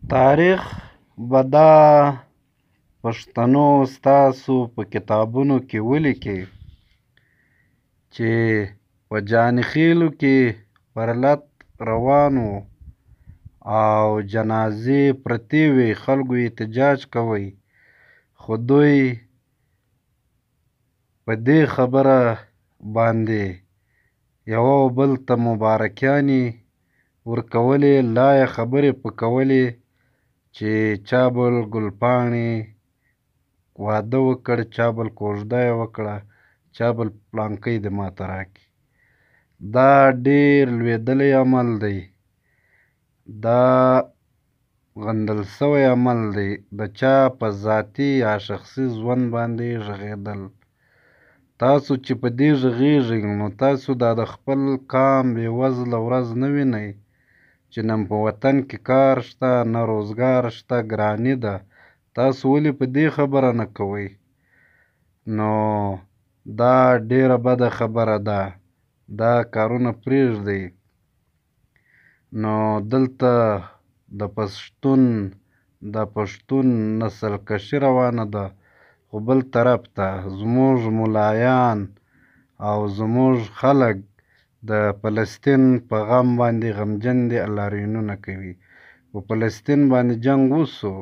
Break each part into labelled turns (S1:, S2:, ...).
S1: تاریخ به دا پښتنو ستاسو په کتابونو کې ولیکي چې په جاني خیلو کې پر لت روان وو او جنازې پرتې وې، خلکو احتجاج کوئ، خو دوی په دې خبره باندې یوه او بل ته مبارکیانې ورکولې، لا یې خبرې پکولې چې چا بل ګلپاڼې واده وکړ، چا بل کوژده یې وکړه، چا بل پلانکی دې ماته راکړي. دا ډېر لوېدلی عمل دی، دا غندل سوی عمل دی، د چا په ذاتي یا شخصي ژوند باندې غږېدل. تاسو چې په دې غږېږئ نو تاسو دا د خپل قام بېوزله ورځ نه وینئ چې نن په وطن کې کار شته، نه روزګار شته، ګراني ده. تاسو ولې په دې خبره نه کوئ؟ نو دا ډېره بده خبره ده، دا کارونه پرېږدئ. نو دلته د پښتون نسل کشي روانه ده، خو بل طرف ته زموږ ملایان او زموږ خلک د فلسطین په غم باندې غمجن دي، الارینونه کوي. په فلسطین باندې جنګ وسو،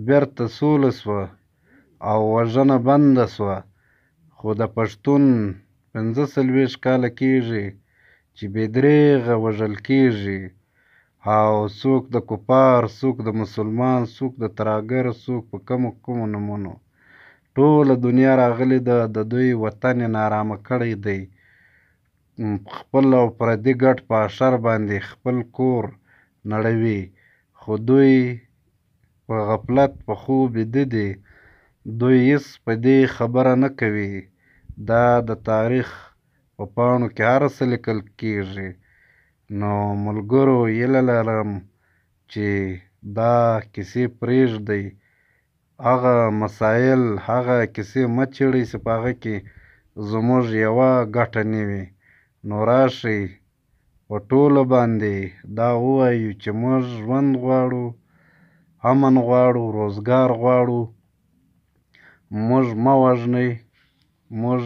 S1: بیرته سوله سوه او وژنه بنده سوه، خو د پښتون ۴۵ کاله کېږي چې بې درېغه وژل کېږي، او څوک د کفار، څوک د مسلمان، څوک د ترهګر، څوک په کومو نومونو. ټوله دنیا راغلې ده، د دوی وطن یې نارامه کړی دی، خپل او پردي ګډ په اشر باندې خپل کور نړوي، خو دوی په غفلت په خوب ویده دي. دوی هېڅ په دې خبره نه کوي. دا د تاریخ په پاڼو کې هر څه لیکل کېږي. نو ملګرو، هیله لرم چې دا کیسې پرېږدئ، هغه مسایل، هغه کیسې مه څېړئ چې په هغه کې زموږ یوه ګټه نه وي. نو راشئ په ټوله باندې دا ووایو چې موږ ژوند غواړو، امن غواړو، روزګار غواړو. موږ مه وژنئ، موږ